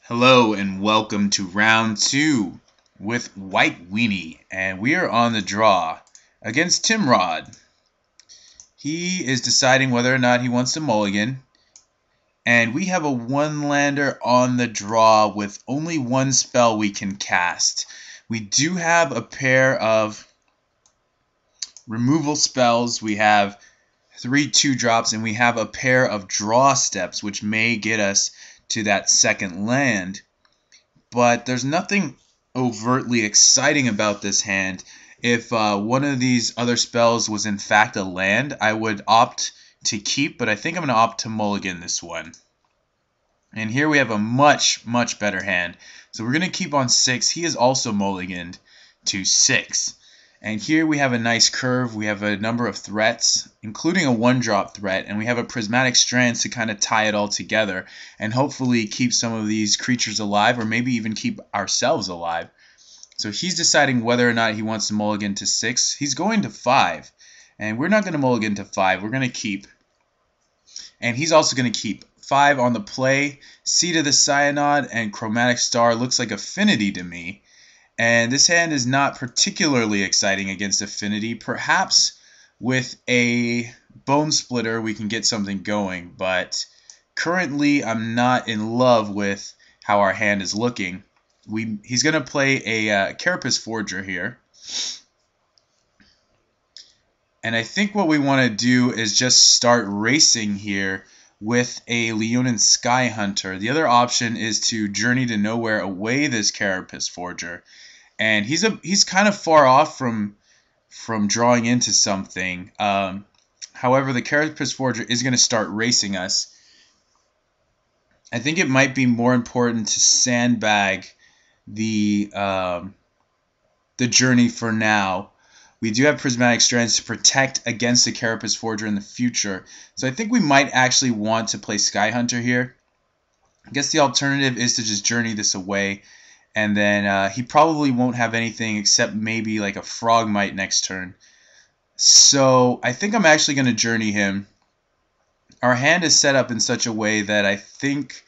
Hello and welcome to round 2 with White Weenie, and we are on the draw against Timrod. He is deciding whether or not he wants to mulligan, and we have a one-lander on the draw with only one spell we can cast. We do have a pair of removal spells. We have 3 2-drops, and we have a pair of draw steps, which may get us to that second land. But there's nothing overtly exciting about this hand. If one of these other spells was in fact a land, I would opt to keep, but I think I'm going to opt to mulligan this one. And here we have a much better hand. So we're going to keep on 6. He is also mulliganed to 6. And here we have a nice curve. We have a number of threats, including a 1-drop threat, and we have a prismatic strands to kind of tie it all together and hopefully keep some of these creatures alive, or maybe even keep ourselves alive. So he's deciding whether or not he wants to mulligan to 6. He's going to 5, and we're not going to mulligan to 5. We're going to keep. And he's also going to keep 5 on the play. Seed of the Cyanod and Chromatic Star looks like Affinity to me. And this hand is not particularly exciting against Affinity. Perhaps with a Bone Splitter we can get something going, but currently I'm not in love with how our hand is looking. He's going to play a Carapace Forger here. And I think what we want to do is just start racing here with a Leonin Sky Hunter. The other option is to Journey to Nowhere away this Carapace Forger. And he's kind of far off from drawing into something. However, the Carapace Forger is going to start racing us. I think it might be more important to sandbag the journey for now. We do have Prismatic Strands to protect against the Carapace Forger in the future. So I think we might actually want to play Sky Hunter here. I guess the alternative is to just journey this away. And then he probably won't have anything except maybe like a Frogmite next turn. So I think I'm actually going to journey him. Our hand is set up in such a way that I think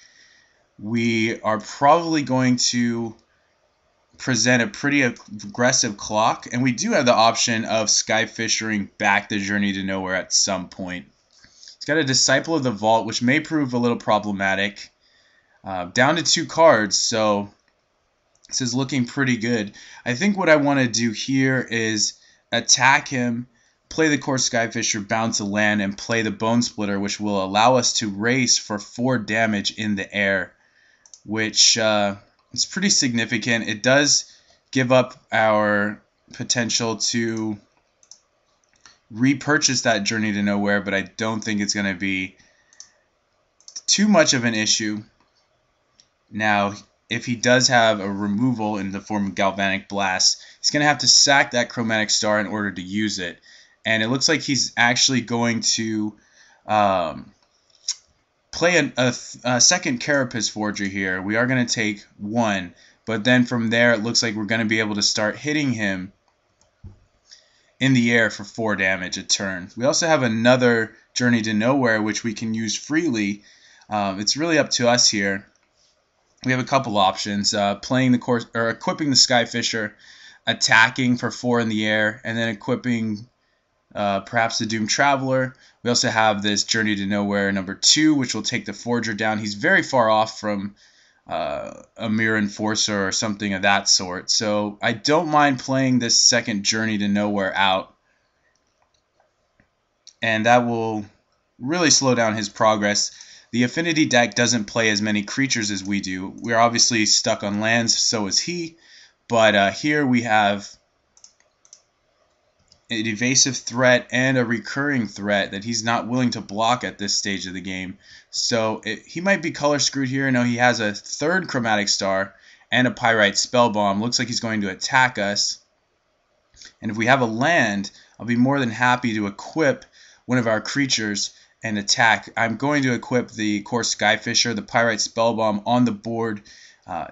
we are probably going to present a pretty aggressive clock. And we do have the option of Skyfishing back the Journey to Nowhere at some point. He's got a Disciple of the Vault, which may prove a little problematic. Down to 2 cards, so this is looking pretty good. I think what I want to do here is attack him, play the Core Skyfisher, bounce a land, and play the Bone Splitter, which will allow us to race for 4 damage in the air, which is pretty significant. It does give up our potential to repurchase that Journey to Nowhere, but I don't think it's going to be too much of an issue. Now, if he does have a removal in the form of Galvanic Blast, he's going to have to sack that Chromatic Star in order to use it. And it looks like he's actually going to play a second Carapace Forger here. We are going to take 1, but then from there it looks like we're going to be able to start hitting him in the air for 4 damage a turn. We also have another Journey to Nowhere, which we can use freely. It's really up to us here. We have a couple options, playing the course or equipping the Skyfisher, attacking for 4 in the air, and then equipping perhaps the Doomed Traveler. We also have this Journey to Nowhere number 2, which will take the Forger down. He's very far off from a Mirror Enforcer or something of that sort, so I don't mind playing this second Journey to Nowhere out, and that will really slow down his progress. The Affinity deck doesn't play as many creatures as we do. We're obviously stuck on lands, so is he. But here we have an evasive threat and a recurring threat that he's not willing to block at this stage of the game. So he might be color screwed here. No, he has a 3rd Chromatic Star and a Pyrite Spellbomb. Looks like he's going to attack us. And if we have a land, I'll be more than happy to equip one of our creatures and attack. I'm going to equip the Core Skyfisher. The Pyrite Spellbomb on the board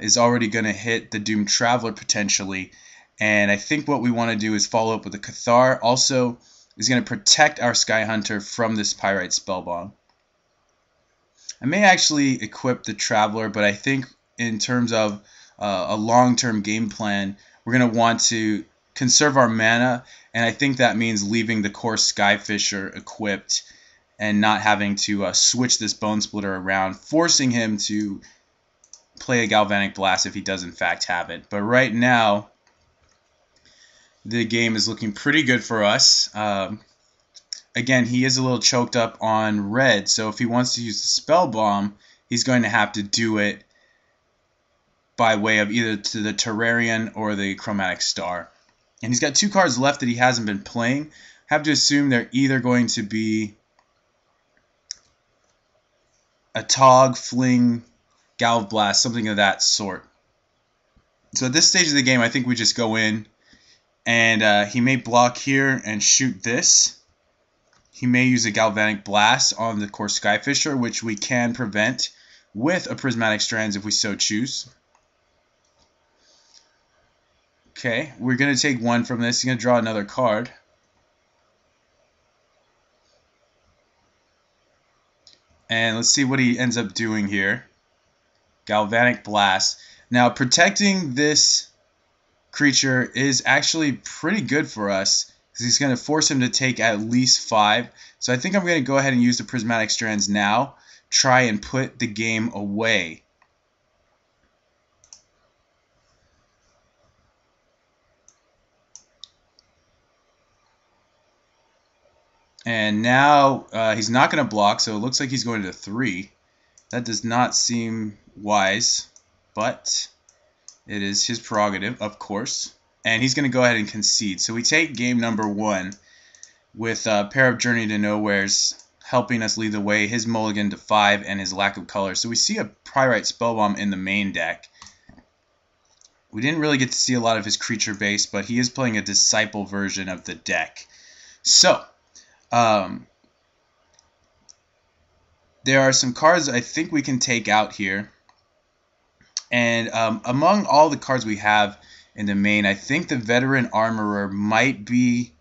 is already going to hit the Doomed Traveler potentially. And I think what we want to do is follow up with a Cathar. Also is going to protect our Sky Hunter from this Pyrite Spellbomb. I may actually equip the Traveler, but I think in terms of a long-term game plan, we're going to want to conserve our mana, and I think that means leaving the core Skyfisher equipped and not having to switch this Bone Splitter around, forcing him to play a Galvanic Blast if he does in fact have it. But right now, the game is looking pretty good for us. Again, he is a little choked up on red, so if he wants to use the Spell Bomb, he's going to have to do it by way of either to the Terrarian or the Chromatic Star. And he's got 2 cards left that he hasn't been playing. I have to assume they're either going to be a Tog, Fling, Galv Blast, something of that sort. So at this stage of the game, I think we just go in, and he may block here and shoot this. He may use a Galvanic Blast on the core Skyfisher, which we can prevent with a Prismatic Strands if we so choose. Okay, we're going to take 1 from this. He's going to draw another card. And let's see what he ends up doing here. Galvanic Blast. Now, protecting this creature is actually pretty good for us, because he's going to force him to take at least 5. So I think I'm going to go ahead and use the Prismatic Strands now, try and put the game away. And now he's not going to block, so it looks like he's going to 3. That does not seem wise, but it is his prerogative, of course. And he's going to go ahead and concede. So we take game number 1 with a pair of Journey to Nowheres helping us lead the way, his mulligan to 5, and his lack of color. So we see a Pyrite Spellbomb in the main deck. We didn't really get to see a lot of his creature base, but he is playing a Disciple version of the deck. So, there are some cards I think we can take out here. And among all the cards we have in the main, I think the Veteran Armorer might be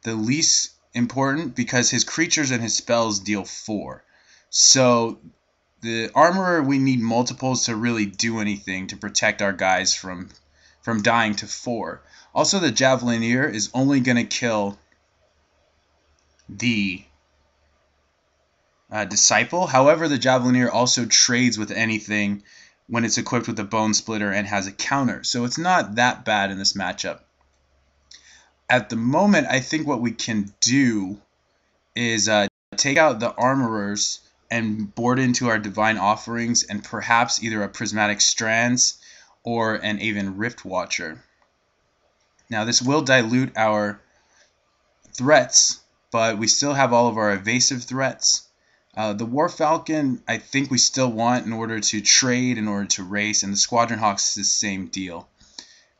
the least important because his creatures and his spells deal 4. So the Armorer, we need multiples to really do anything to protect our guys from dying to 4. Also, the Javelineer is only going to kill the Disciple. However, the Javelineer also trades with anything when it's equipped with a Bone Splitter and has a counter. So it's not that bad in this matchup. At the moment, I think what we can do is take out the Armorers and board into our Divine Offerings and perhaps either a Prismatic Strands or an Aven Riftwatcher. Now, this will dilute our threats, but we still have all of our evasive threats. The War Falcon, I think we still want in order to trade, in order to race, and the Squadron Hawks is the same deal.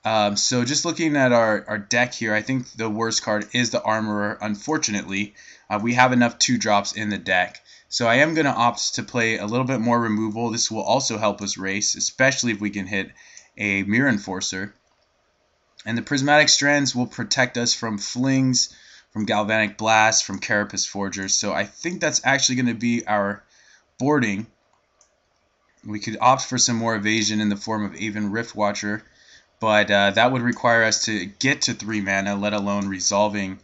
So just looking at our deck here, I think the worst card is the Armorer, unfortunately. We have enough 2-drops in the deck. So I am going to opt to play a little bit more removal. This will also help us race, especially if we can hit a Mirror Enforcer. And the Prismatic Strands will protect us from Flings, from Galvanic Blast, from Carapace Forgers. So I think that's actually going to be our boarding. We could opt for some more evasion in the form of Aven Riftwatcher, but that would require us to get to 3 mana, let alone resolving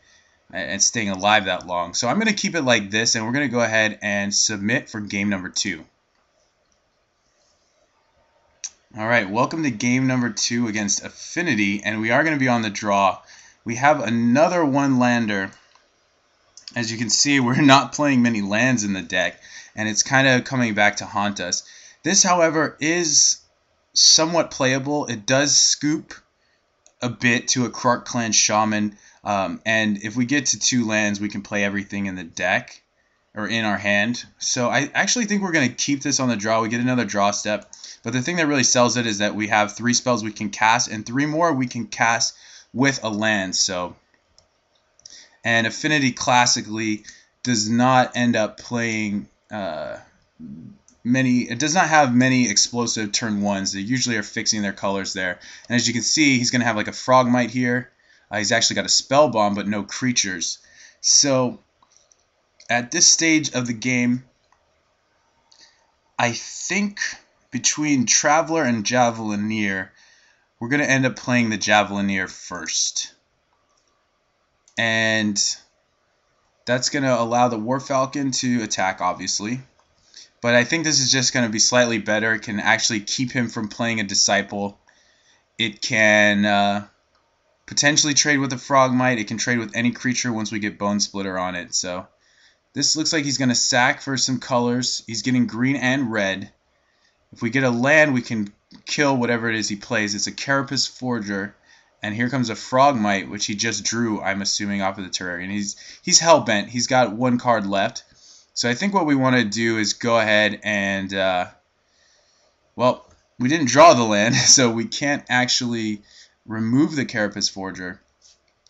and staying alive that long. So I'm going to keep it like this, and we're going to go ahead and submit for game number 2. Alright, welcome to game number 2 against Affinity, and we are going to be on the draw. We have another 1-lander. As you can see, we're not playing many lands in the deck, and it's kind of coming back to haunt us. This, however, is somewhat playable. It does scoop a bit to a Krark Clan Shaman, and if we get to 2 lands, we can play everything in the deck, or in our hand. So I actually think we're going to keep this on the draw. We get another draw step, but the thing that really sells it is that we have 3 spells we can cast, and 3 more we can cast with a land. So, and Affinity classically does not end up playing it does not have many explosive turn 1s. They usually are fixing their colors there. And as you can see, he's going to have like a Frogmite here. He's actually got a Spell Bomb, but no creatures. So at this stage of the game, I think between Traveler and Javelineer, we're going to end up playing the Javelineer first. And that's going to allow the War Falcon to attack, obviously. But I think this is just going to be slightly better. It can actually keep him from playing a Disciple. It can potentially trade with a Frogmite. It can trade with any creature once we get Bone Splitter on it. So this looks like he's going to sack for some colors. He's getting green and red. If we get a land, we can kill whatever it is he plays. It's a Carapace Forger. And here comes a Frogmite, which he just drew, I'm assuming, off of the Terrarium. He's hell-bent. He's got one card left. So I think what we want to do is go ahead and, well, we didn't draw the land, so we can't actually remove the Carapace Forger.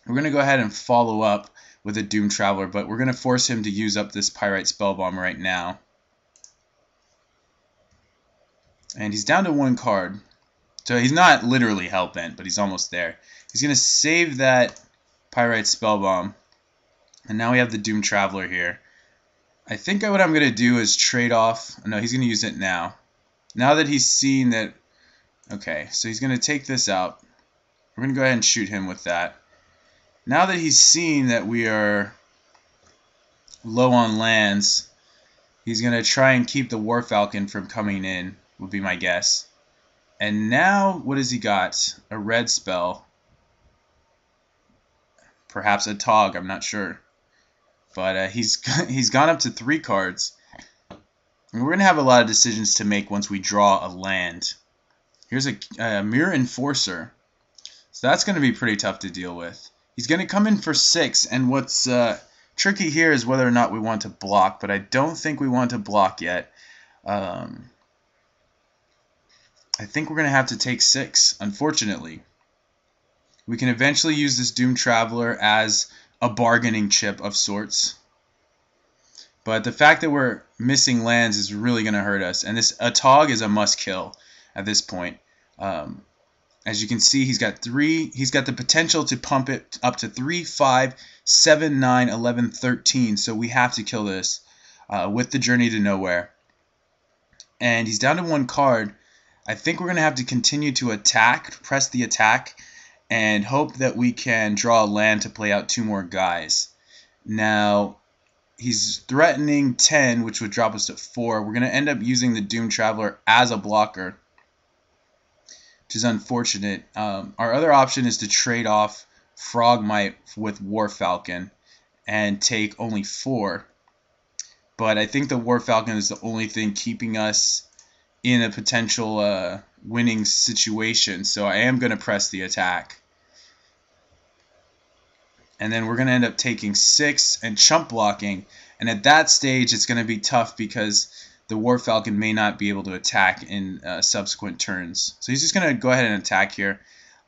We're going to go ahead and follow up with a Doom Traveler, but we're going to force him to use up this Pyrite Spellbomb right now. And he's down to one card. So he's not literally hell-bent, but he's almost there. He's going to save that Pyrite Spellbomb. And now we have the Doom Traveler here. I think what I'm going to do is trade off. No, he's going to use it now. Now that he's seen that... Okay, so he's going to take this out. We're going to go ahead and shoot him with that. Now that he's seen that we are low on lands, he's going to try and keep the War Falcon from coming in, would be my guess. And now, what has he got? A red spell. Perhaps a Tog, I'm not sure. But he's gone up to 3 cards. And we're going to have a lot of decisions to make once we draw a land. Here's a Mirror Enforcer. So that's going to be pretty tough to deal with. He's going to come in for 6. And what's tricky here is whether or not we want to block. But I don't think we want to block yet. I think we're going to have to take 6, unfortunately. We can eventually use this Doom Traveler as a bargaining chip of sorts. But the fact that we're missing lands is really going to hurt us. And this Tog is a must-kill at this point. As you can see, he's got 3. He's got the potential to pump it up to 3, 5, 7, 9, 11, 13. So we have to kill this with the Journey to Nowhere. And he's down to 1 card. I think we're going to have to continue to attack, press the attack, and hope that we can draw a land to play out 2 more guys. Now, he's threatening 10, which would drop us to 4. We're going to end up using the Doom Traveler as a blocker, which is unfortunate. Our other option is to trade off Frogmite with War Falcon and take only 4. But I think the War Falcon is the only thing keeping us in a potential winning situation, so I am going to press the attack. And then we're going to end up taking 6 and chump blocking, and at that stage it's going to be tough because the War Falcon may not be able to attack in subsequent turns. So he's just going to go ahead and attack here.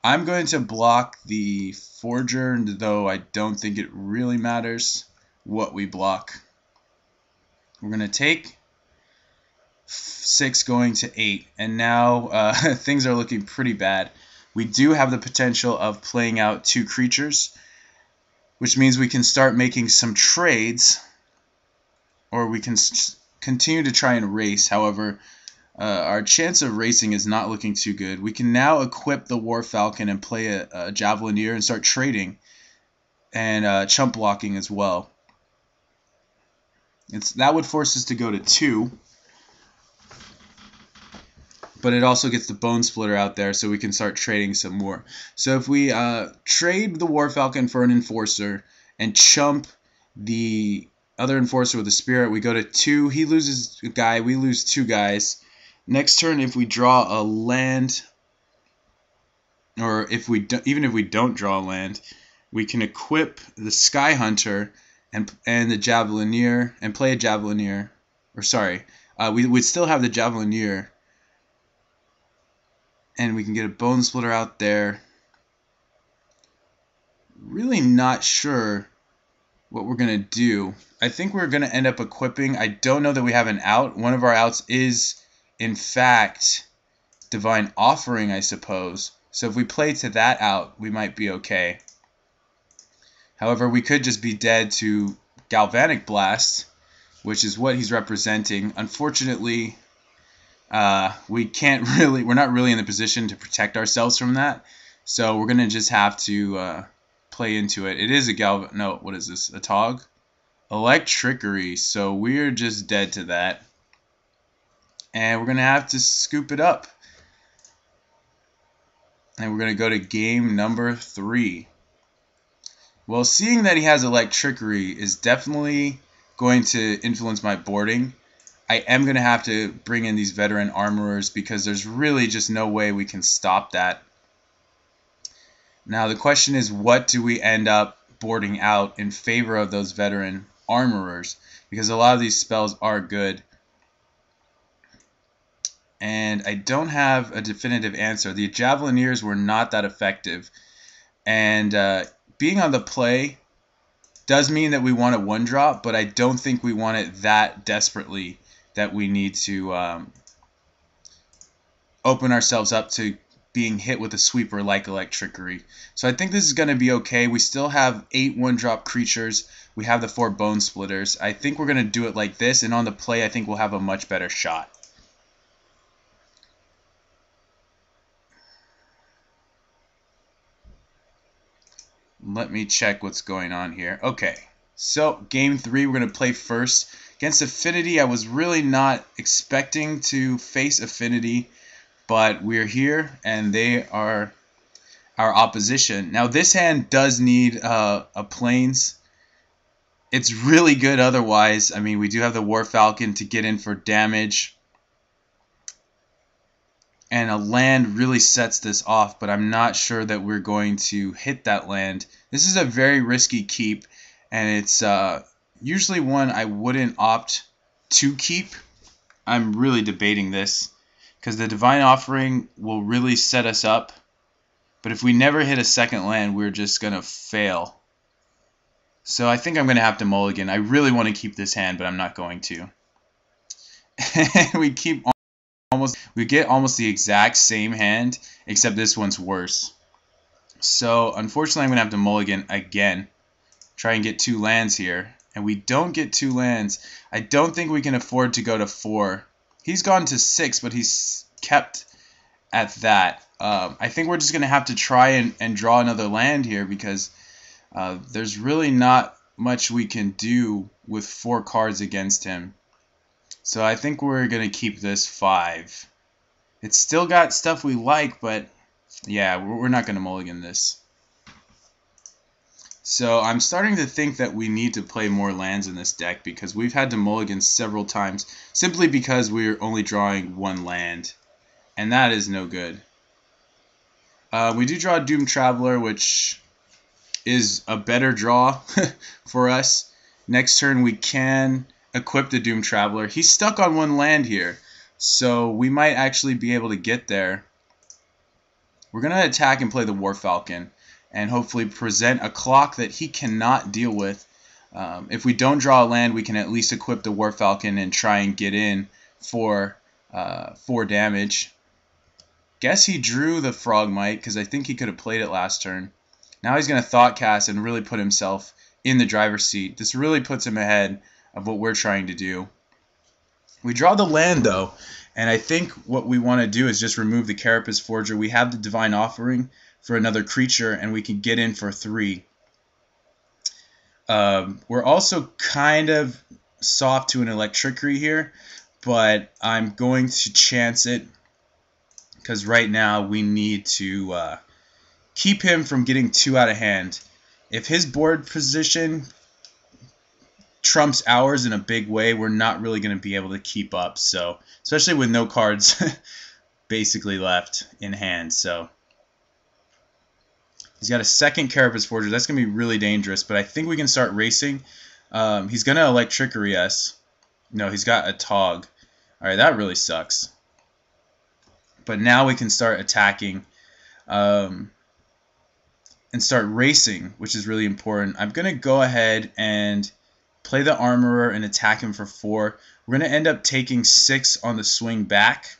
I'm going to block the Forger, though I don't think it really matters what we block. We're going to take 6 going to 8, and now things are looking pretty bad. We do have the potential of playing out 2 creatures, which means we can start making some trades, or we can continue to try and race. However, our chance of racing is not looking too good. We can now equip the War Falcon and play a Javelineer and start trading and chump blocking as well. That would force us to go to 2. But it also gets the Bone Splitter out there so we can start trading some more. So if we trade the War Falcon for an Enforcer and chump the other Enforcer with a Spirit, we go to 2. He loses a guy. We lose 2 guys. Next turn, if we draw a land, or even if we don't draw a land, we can equip the Sky Hunter and the Javelineer and play a Javelineer. Or sorry, we would still have the Javelineer. And we can get a Bone Splitter out there. Really not sure what we're going to do. I think we're going to end up equipping. I don't know that we have an out. One of our outs is, in fact, Divine Offering, I suppose. So if we play to that out, we might be okay. However, we could just be dead to Galvanic Blast, which is what he's representing. Unfortunately, we're not really in the position to protect ourselves from that. So we're gonna just have to play into it. It is a no, what is this? A Tog? Electrickery. So we're just dead to that. And we're gonna have to scoop it up. And we're gonna go to game number 3. Well, seeing that he has Electrickery is definitely going to influence my boarding. I am going to have to bring in these veteran armorers because there's really just no way we can stop that. Now the question is, what do we end up boarding out in favor of those veteran armorers? Because a lot of these spells are good. And I don't have a definitive answer. The Javelineers were not that effective. And being on the play does mean that we want a 1-drop, but I don't think we want it that desperately that we need to open ourselves up to being hit with a sweeper like Electrickery. So I think this is going to be okay. We still have 8 1-drop creatures. We have the 4 Bone Splitters. I think we're going to do it like this, and on the play I think we'll have a much better shot. Let me check what's going on here. Okay, so game 3 we're going to play first. Against Affinity, I was really not expecting to face Affinity, but we're here and they are our opposition. Now this hand does need a Plains. It's really good otherwise. I mean, we do have the War Falcon to get in for damage. And a land really sets this off, but I'm not sure that we're going to hit that land. This is a very risky keep, and it's usually one I wouldn't opt to keep. I'm really debating this, because the Divine Offering will really set us up. But if we never hit a second land, we're just going to fail. So I think I'm going to have to mulligan. I really want to keep this hand, but I'm not going to. We get almost the exact same hand, except this one's worse. So unfortunately I'm going to have to mulligan again. Try and get 2 lands here. And we don't get 2 lands. I don't think we can afford to go to 4. He's gone to 6, but he's kept at that. I think we're just going to have to try and draw another land here, because there's really not much we can do with 4 cards against him. So I think we're going to keep this 5. It's still got stuff we like, but yeah, we're not going to mulligan this. So I'm starting to think that we need to play more lands in this deck, because we've had to mulligan several times simply because we're only drawing 1 land. And that is no good. We do draw a Doom Traveler, which is a better draw for us. Next turn we can equip the Doom Traveler. He's stuck on 1 land here, so we might actually be able to get there. We're going to attack and play the War Falcon and hopefully present a clock that he cannot deal with. If we don't draw a land, we can at least equip the War Falcon and try and get in for 4 damage. Guess he drew the Frogmite, because I think he could have played it last turn. Now he's going to Thought Cast and really put himself in the driver's seat. This really puts him ahead of what we're trying to do. We draw the land though, and I think what we want to do is just remove the Carapace Forger. We have the Divine Offering for another creature, and we can get in for 3. We're also kind of soft to an Electrickery here, but I'm going to chance it, because right now we need to keep him from getting 2 out of hand. If his board position trumps ours in a big way, we're not really going to be able to keep up. So, especially with no cards basically left in hand. So he's got a second Carapace Forger. That's going to be really dangerous, but I think we can start racing. He's going to Electrickery us. No, he's got a Tog. Alright, that really sucks. But now we can start attacking and start racing, which is really important. I'm going to go ahead and play the Armorer and attack him for 4. We're going to end up taking 6 on the swing back.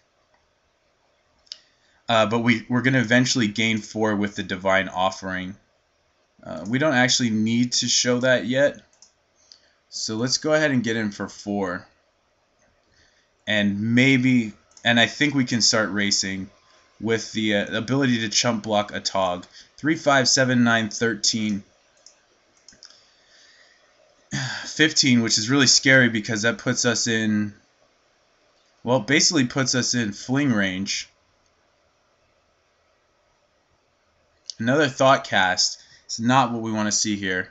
But we're going to eventually gain 4 with the Divine Offering. We don't actually need to show that yet. So let's go ahead and get in for 4. And maybe And I think we can start racing with the ability to chump block a Tog. 3, 5, 7, 9, 13, 15, which is really scary because that puts us in, well, basically puts us in fling range. Another Thought Cast. It's not what we want to see here.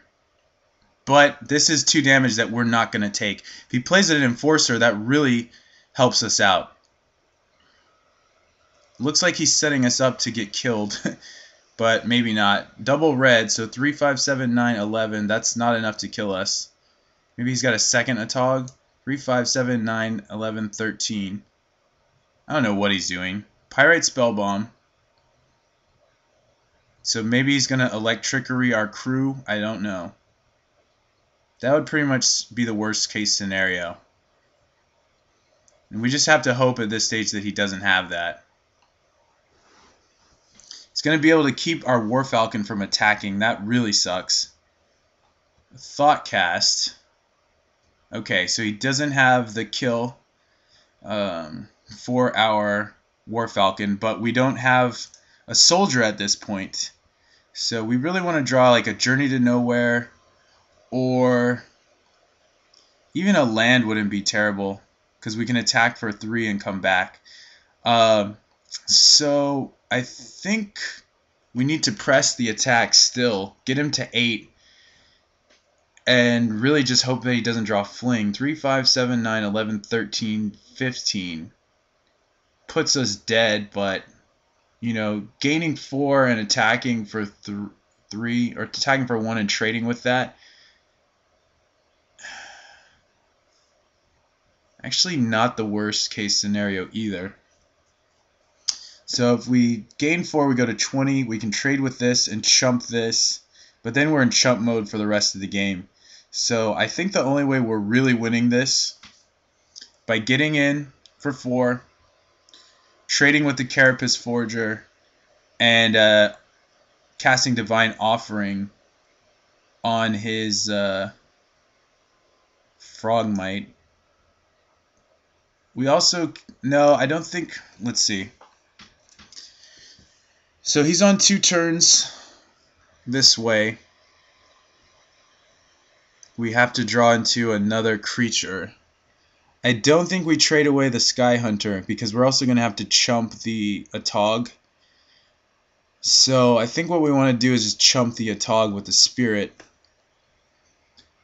But this is 2 damage that we're not going to take. If he plays an Enforcer, that really helps us out. Looks like he's setting us up to get killed, but maybe not. Double red, so 3, 5, 7, 9, 11. That's not enough to kill us. Maybe he's got a second Atog. 3, 5, 7, 9, 11, 13. I don't know what he's doing. Pyrite Spellbomb. So maybe he's going to Electrickery our crew. I don't know. That would pretty much be the worst case scenario. And we just have to hope at this stage that he doesn't have that. He's going to be able to keep our War Falcon from attacking. That really sucks. Thought Cast. Okay, so he doesn't have the kill for our War Falcon, but we don't have a soldier at this point. So we really want to draw like a Journey to Nowhere, or even a land wouldn't be terrible because we can attack for 3 and come back. So I think we need to press the attack still, get him to 8, and really just hope that he doesn't draw fling. 3, 5, 7, 9, 11, 13, 15 puts us dead, but you know, gaining 4 and attacking for 3, or attacking for 1 and trading with that, actually not the worst case scenario either. So if we gain 4, we go to 20, we can trade with this and chump this, but then we're in chump mode for the rest of the game. So I think the only way we're really winning this, by getting in for 4, trading with the Carapace Forger, and casting Divine Offering on his Frogmite. We also, no, I don't think, let's see. So he's on 2 turns this way. We have to draw into another creature. I don't think we trade away the Sky Hunter because we're also going to have to chump the Atog. So I think what we want to do is just chump the Atog with the Spirit.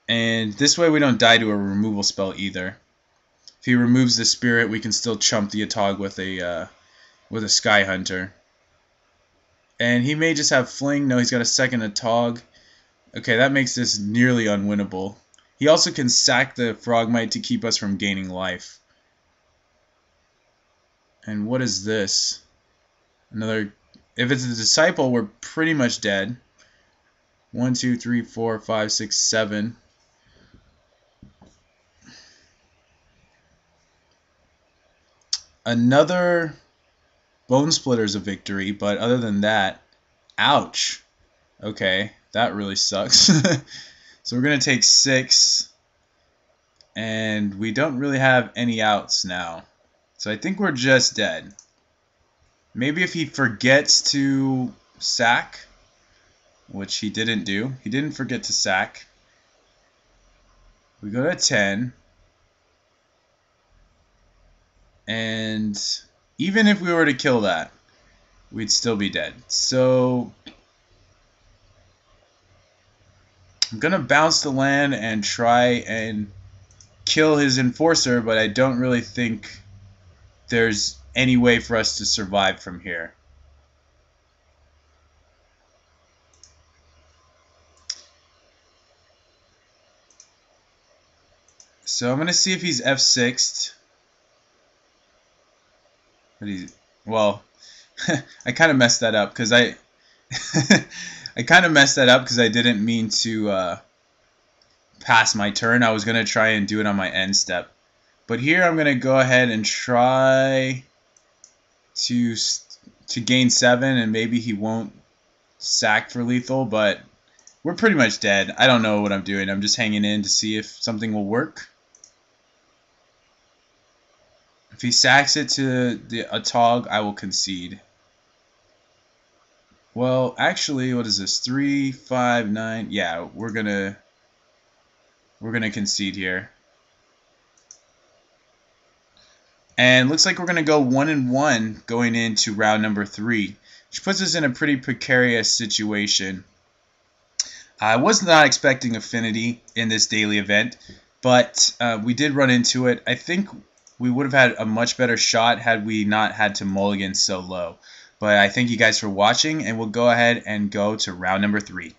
And this way we don't die to a removal spell either. If he removes the Spirit, we can still chump the Atog with a Sky Hunter. And he may just have Fling. No, he's got a second Atog. Okay, that makes this nearly unwinnable. He also can sack the Frogmite to keep us from gaining life. And what is this? Another... If it's a Disciple, we're pretty much dead. 1, 2, 3, 4, 5, 6, 7. Another Bone Splitter's a victory, but other than that, ouch. Okay, that really sucks. So we're going to take 6, and we don't really have any outs now. So I think we're just dead. Maybe if he forgets to sack, which he didn't do. He didn't forget to sack. We go to 10. And even if we were to kill that, we'd still be dead. So I'm going to bounce the land and try and kill his Enforcer, but I don't really think there's any way for us to survive from here. So I'm going to see if he's F6'd. But he's, well, I kind of messed that up because I didn't mean to pass my turn. I was going to try and do it on my end step. But here I'm going to go ahead and try to gain 7, and maybe he won't sack for lethal, but we're pretty much dead. I don't know what I'm doing. I'm just hanging in to see if something will work. If he sacks it to a Tog, I will concede. Well, actually, what is this? 3, 5, 9. Yeah, we're gonna concede here. And looks like we're gonna go 1-1 going into round number 3, which puts us in a pretty precarious situation. I was not expecting Affinity in this daily event, but we did run into it. I think we would have had a much better shot had we not had to mulligan so low. But I thank you guys for watching, and we'll go ahead and go to round number 3.